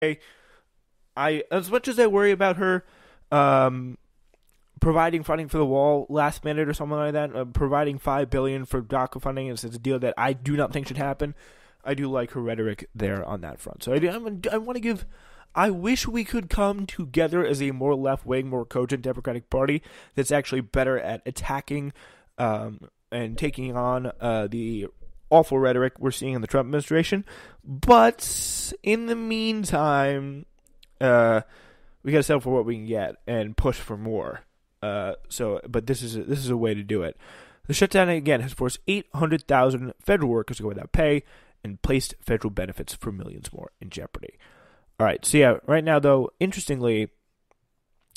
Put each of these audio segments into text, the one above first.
I as much as I worry about her um, providing funding for the wall last minute or something like that, providing $5 billion for DACA funding is a deal that I do not think should happen. I do like her rhetoric there on that front. So I want to give. I wish we could come together as a more left wing, more cogent Democratic Party that's actually better at attacking and taking on the awful rhetoric we're seeing in the Trump administration. But in the meantime, we got to settle for what we can get and push for more. But this is a way to do it. The shutdown again has forced 800,000 federal workers to go without pay and placed federal benefits for millions more in jeopardy. All right, so yeah, right now though, interestingly,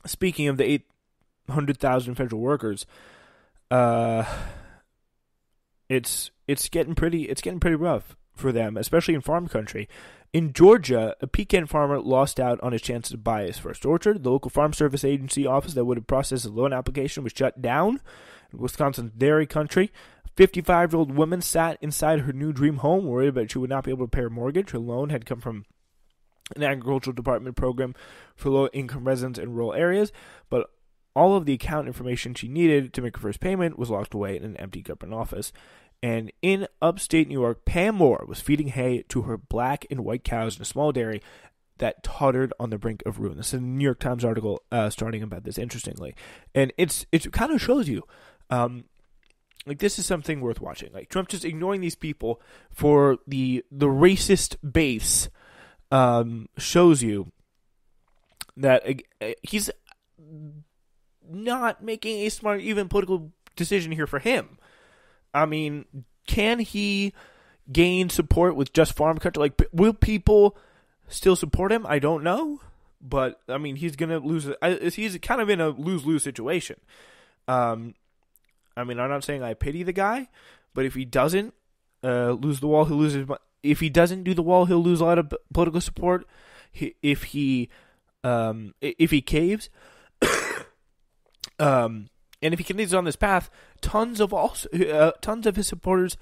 speaking of the 800,000 federal workers, it's getting pretty rough for them, especially in farm country. In Georgia, a pecan farmer lost out on his chance to buy his first orchard. The local farm service agency office that would have processed a loan application was shut down. In Wisconsin's dairy country, a 55-year-old woman sat inside her new dream home worried that she would not be able to pay her mortgage. Her loan had come from an agricultural department program for low-income residents in rural areas, but all of the account information she needed to make her first payment was locked away in an empty government office. And in upstate New York, Pam Moore was feeding hay to her black and white cows in a small dairy that tottered on the brink of ruin. This is a New York Times article starting about this, interestingly. And it kind of shows you, like, this is something worth watching. Like, Trump just ignoring these people for the racist base shows you that he's not making a smart, even political decision here for him. I mean, can he gain support with just farm country? Like, will people still support him? I don't know. But, I mean, he's going to lose. He's kind of in a lose-lose situation. I mean, I'm not saying I pity the guy, but if he doesn't lose the wall, he'll lose his. If he doesn't do the wall, he'll lose a lot of political support. If he caves, and if he continues on this path, tons of his supporters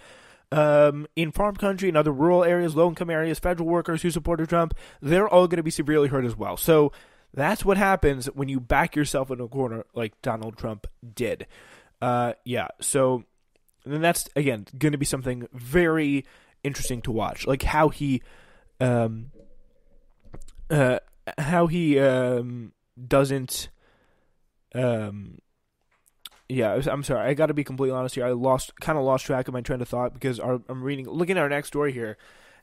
in farm country and other rural areas, low-income areas, federal workers who supported Trump, they're all going to be severely hurt as well. So that's what happens when you back yourself in a corner like Donald Trump did. So then that's, again, going to be something very interesting to watch. Like how he doesn't... I'm sorry. I got to be completely honest here. I lost track of my train of thought because I'm looking at our next story here,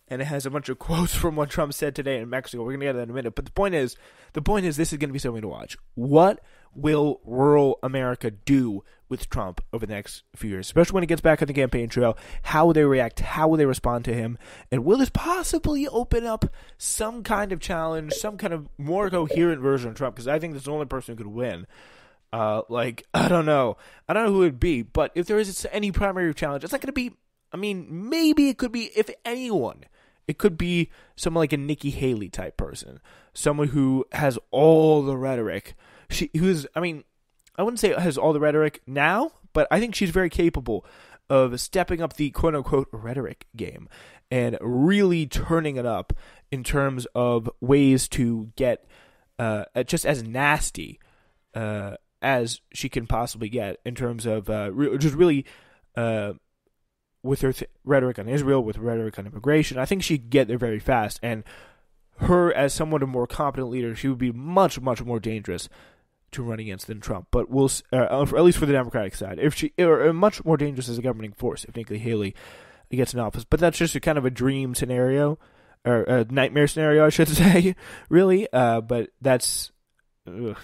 and it has a bunch of quotes from what Trump said today in Mexico. We're gonna get to that in a minute. But the point is, this is gonna be something to watch. What will rural America do with Trump over the next few years, especially when he gets back on the campaign trail? How will they react? How will they respond to him? And will this possibly open up some kind of challenge, some kind of more coherent version of Trump? Because I think that's the only person who could win. I don't know who it would be, but if there is any primary challenge, it's not going to be, I mean, maybe it could be, if anyone, it could be someone like a Nikki Haley type person, someone who has all the rhetoric. I wouldn't say has all the rhetoric now, but I think she's very capable of stepping up the quote unquote rhetoric game and really turning it up in terms of ways to get, just as nasty, as she can possibly get in terms of just really with her rhetoric on Israel, with rhetoric on immigration. I think she'd get there very fast, and her as somewhat a more competent leader, she would be much, much more dangerous to run against than Trump. But we'll, at least for the Democratic side, if she or much more dangerous as a governing force if Nikki Haley gets in office. But that's just a kind of a dream scenario, or a nightmare scenario, I should say, really. But that's.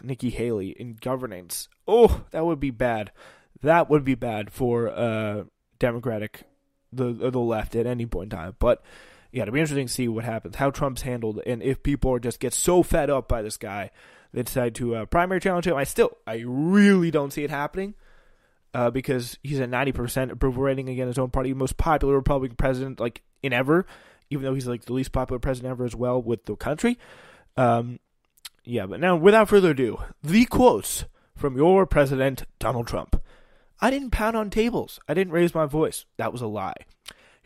Nikki Haley in governance. Oh, that would be bad. That would be bad for Democratic, the left at any point in time. But yeah, it'll be interesting to see what happens, how Trump's handled, and if people just get so fed up by this guy they decide to primary challenge him. I really don't see it happening because he's a 90% approval rating against his own party, most popular Republican president like in ever, even though he's like the least popular president ever as well with the country. But now, without further ado, the quotes from your president, Donald Trump. I didn't pound on tables. I didn't raise my voice. That was a lie.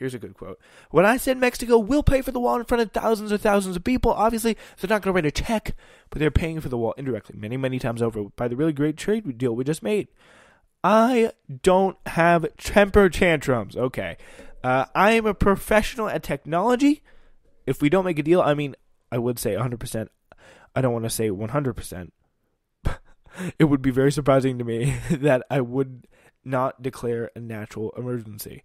Here's a good quote. When I said Mexico will pay for the wall in front of thousands and thousands of people, obviously they're not going to write a check, but they're paying for the wall indirectly, many, many times over by the really great trade deal we just made. I don't have temper tantrums. Okay. I am a professional at technology. If we don't make a deal, I mean, I would say 100%. I don't want to say 100%. It would be very surprising to me that I would not declare a natural emergency.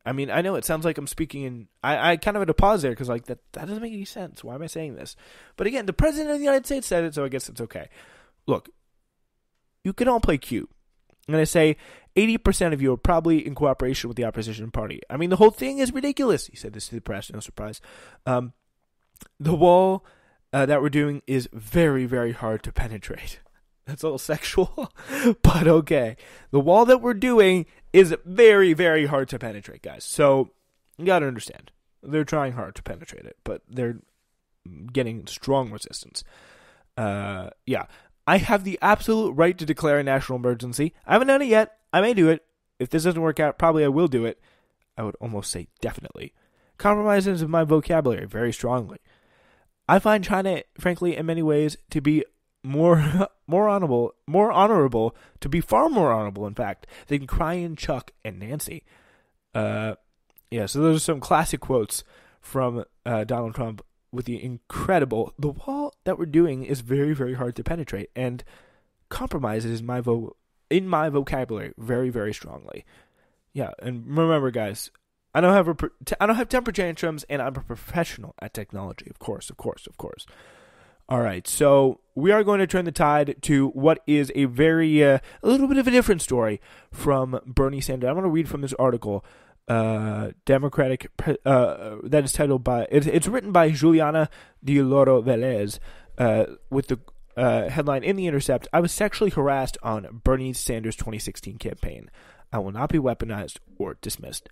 I mean, I know it sounds like I'm speaking in... I kind of had to pause there because like that doesn't make any sense. Why am I saying this? But again, the President of the United States said it, so I guess it's okay. Look, you can all play cute. I'm going to say 80% of you are probably in cooperation with the opposition party. I mean, the whole thing is ridiculous. He said this to the press, no surprise. The wall that we're doing is very, very hard to penetrate. That's a little sexual, but okay. The wall that we're doing is very, very hard to penetrate, guys. So you got to understand. They're trying hard to penetrate it, but they're getting strong resistance. Yeah. I have the absolute right to declare a national emergency. I haven't done it yet. I may do it. If this doesn't work out, probably I will do it. I would almost say definitely. Compromises in my vocabulary very strongly. I find China, frankly, in many ways, to be more honorable, to be far more honorable, in fact, than crying Chuck and Nancy. So those are some classic quotes from Donald Trump with the incredible, the wall that we're doing is very, very hard to penetrate, and compromises in my vocabulary very, very strongly. Yeah, and remember, guys, I don't have temper tantrums, and I'm a professional at technology. Of course. All right, so we are going to turn the tide to what is a very, a little bit of a different story from Bernie Sanders. I'm going to read from this article, Democratic, that is titled by, it's written by Juliana de Loro Velez, with the headline in The Intercept, I was sexually harassed on Bernie Sanders' 2016 campaign. I will not be weaponized or dismissed.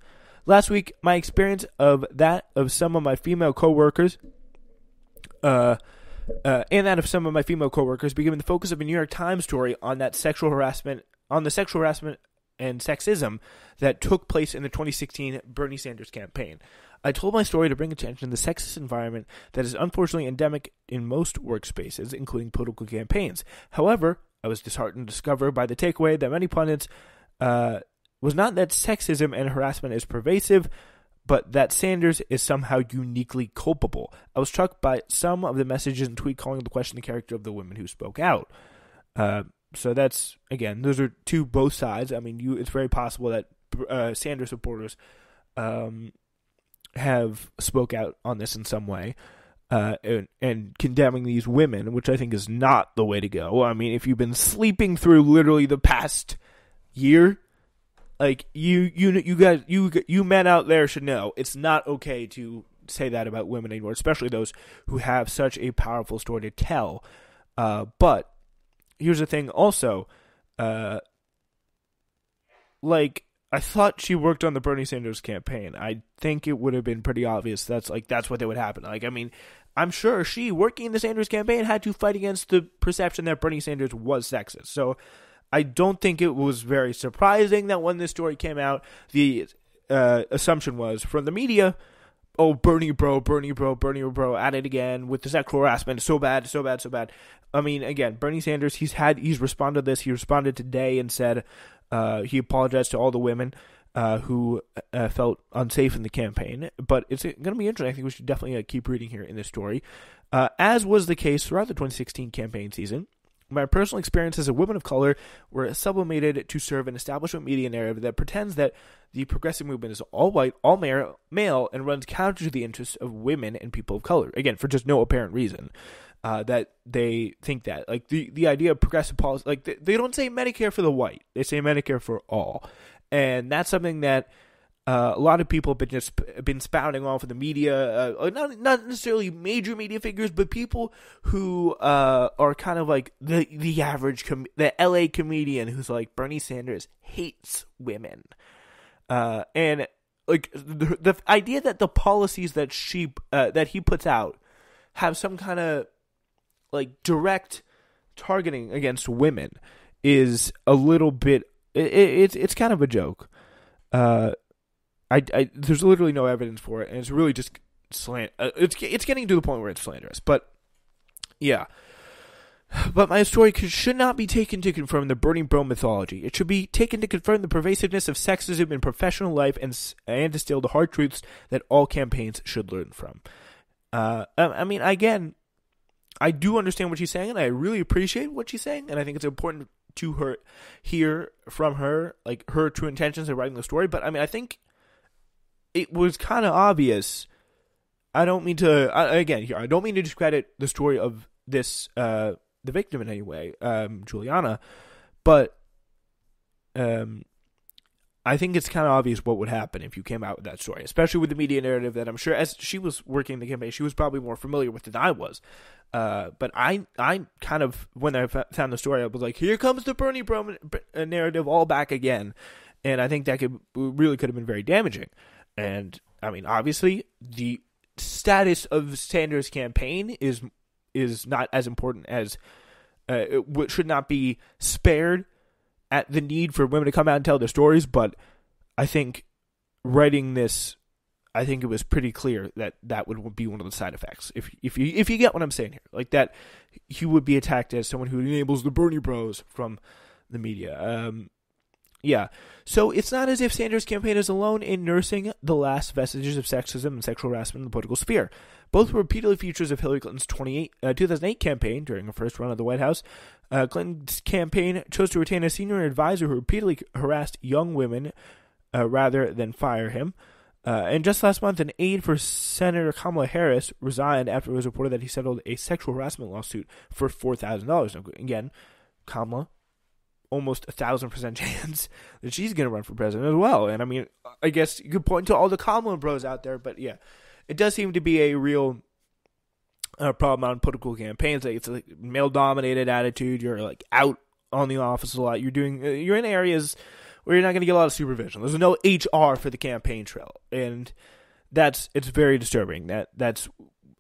Last week, my experience of that of some of my female coworkers, became the focus of a New York Times story on the sexual harassment and sexism that took place in the 2016 Bernie Sanders campaign. I told my story to bring attention to the sexist environment that is unfortunately endemic in most workspaces, including political campaigns. However, I was disheartened to discover by the takeaway that many pundits was not that sexism and harassment is pervasive, but that Sanders is somehow uniquely culpable. I was struck by some of the messages and tweet calling into question the character of the women who spoke out. So that's, again, those are both sides. I mean, it's very possible that Sanders supporters have spoke out on this in some way, and condemning these women, which I think is not the way to go. I mean, if you've been sleeping through literally the past year, like you guys, you men out there should know it's not okay to say that about women anymore, especially those who have such a powerful story to tell. But here's the thing also, like, I thought she worked on the Bernie Sanders campaign. I think it would have been pretty obvious that's what would happen. Like, I mean, I'm sure she, working in the Sanders campaign, had to fight against the perception that Bernie Sanders was sexist. So I don't think it was very surprising that when this story came out, the assumption was from the media, oh, Bernie bro, at it again with the sexual harassment. So bad. I mean, again, Bernie Sanders, he's responded to this. He responded today and said he apologized to all the women who felt unsafe in the campaign. But it's going to be interesting. I think we should definitely keep reading here in this story. As was the case throughout the 2016 campaign season, my personal experience as a woman of color were sublimated to serve an establishment media narrative that pretends that the progressive movement is all white, all male, and runs counter to the interests of women and people of color. Again, for just no apparent reason. That they think that. Like, the idea of progressive policy, like, they don't say Medicare for the white. They say Medicare for all. And that's something that a lot of people have been spouting off of the media, not necessarily major media figures, but people who are kind of like the average, the LA comedian who's like, Bernie Sanders hates women. And like the idea that the policies that he puts out have some kind of like direct targeting against women is a little bit, it's kind of a joke. there's literally no evidence for it, and it's really just it's getting to the point where it's slanderous. But yeah. But my story should not be taken to confirm the burning bro mythology. It should be taken to confirm the pervasiveness of sexism in professional life and distill the hard truths that all campaigns should learn from. I mean, again, I do understand what she's saying, and I really appreciate what she's saying, and I think it's important to hear from her, like, her true intentions in writing the story. But, I mean, I think it was kind of obvious. I don't mean to, I don't mean to discredit the story of this, the victim in any way, Juliana, but I think it's kind of obvious what would happen if you came out with that story, especially with the media narrative that I'm sure, as she was working the campaign, she was probably more familiar with it than I was. But I kind of, when I found the story, I was like, here comes the Bernie Bro narrative all back again, and I think that really could have been very damaging. And I mean, obviously, the status of Sanders' campaign is not as important as it should not be spared at the need for women to come out and tell their stories. But I think writing this, I think it was pretty clear that would be one of the side effects. If you get what I'm saying here, like that, he would be attacked as someone who enables the Bernie Bros from the media. Yeah, so it's not as if Sanders' campaign is alone in nursing the last vestiges of sexism and sexual harassment in the political sphere. Both were repeatedly features of Hillary Clinton's 2008 campaign during her first run of the White House. Clinton's campaign chose to retain a senior advisor who repeatedly harassed young women rather than fire him. And just last month, an aide for Senator Kamala Harris resigned after it was reported that he settled a sexual harassment lawsuit for $4,000. Again, Kamala, almost 1,000% chance that she's going to run for president as well. And I mean, I guess you could point to all the Kamala bros out there, but yeah, it does seem to be a real problem on political campaigns. Like, it's a male-dominated attitude. You're like out on the office a lot. You're in areas where you're not going to get a lot of supervision. There's no HR for the campaign trail, and it's very disturbing. That's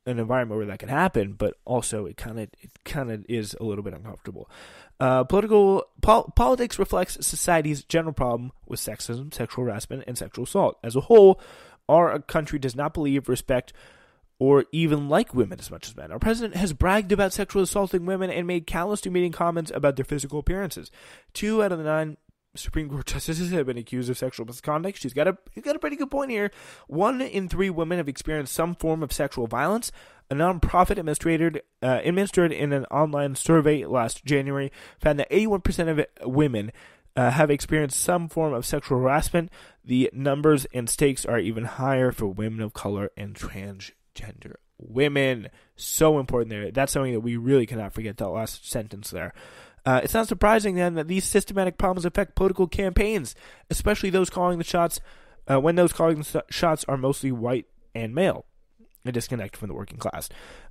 an environment where that can happen, but also it kind of is a little bit uncomfortable. Politics reflects society's general problem with sexism, sexual harassment, and sexual assault. As a whole, our country does not believe, respect, or even like women as much as men. Our president has bragged about sexually assaulting women and made countless demeaning comments about their physical appearances. 2 out of the 9 Supreme Court justices have been accused of sexual misconduct. He's got a pretty good point here. 1 in 3 women have experienced some form of sexual violence. A nonprofit administered in an online survey last January found that 81% of women have experienced some form of sexual harassment. The numbers and stakes are even higher for women of color and transgender women. So important there. That's something that we really cannot forget, that last sentence there. It's not surprising, then, that these systematic problems affect political campaigns, especially those calling the shots, when those calling the shots are mostly white and male. A disconnect from the working class.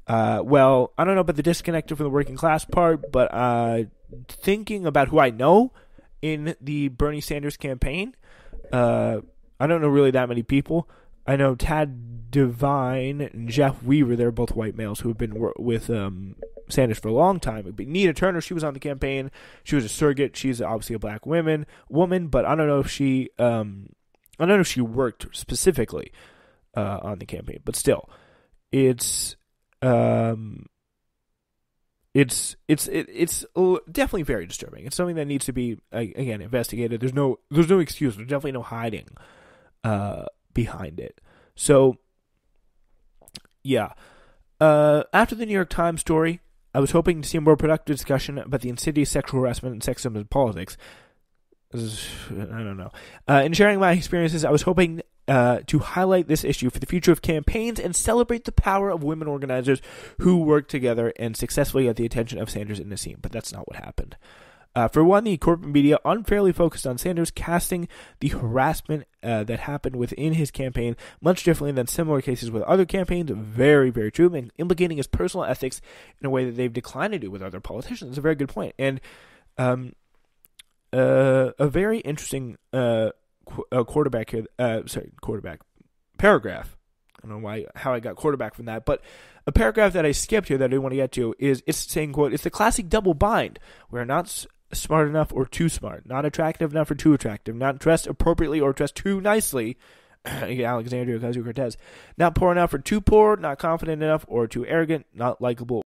Well, I don't know about the disconnected from the working class part, but thinking about who I know in the Bernie Sanders campaign, I don't know really that many people. I know Tad Devine and Jeff Weaver. They're both white males who have been with Sanders for a long time. Nina Turner, she was on the campaign. She was a surrogate. She's obviously a black woman, but I don't know if she worked specifically on the campaign. But still, it's definitely very disturbing. It's something that needs to be again investigated. There's no excuse. There's definitely no hiding behind it. So yeah, after the New York Times story, I was hoping to see a more productive discussion about the insidious sexual harassment and sexism in politics. I don't know. In sharing my experiences, I was hoping to highlight this issue for the future of campaigns and celebrate the power of women organizers who work together and successfully got the attention of Sanders and Nassim, but that's not what happened. For one, the corporate media unfairly focused on Sanders, casting the harassment that happened within his campaign much differently than similar cases with other campaigns. Very, very true, and implicating his personal ethics in a way that they've declined to do with other politicians. It's a very good point. And a very interesting paragraph. I don't know how I got quarterback from that, but a paragraph that I skipped here that I didn't want to get to is, it's saying, quote, "It's the classic double bind. We're not smart enough or too smart, not attractive enough or too attractive, not dressed appropriately or dressed too nicely, Alexandria Ocasio-Cortez. Not poor enough or too poor, not confident enough or too arrogant, not likable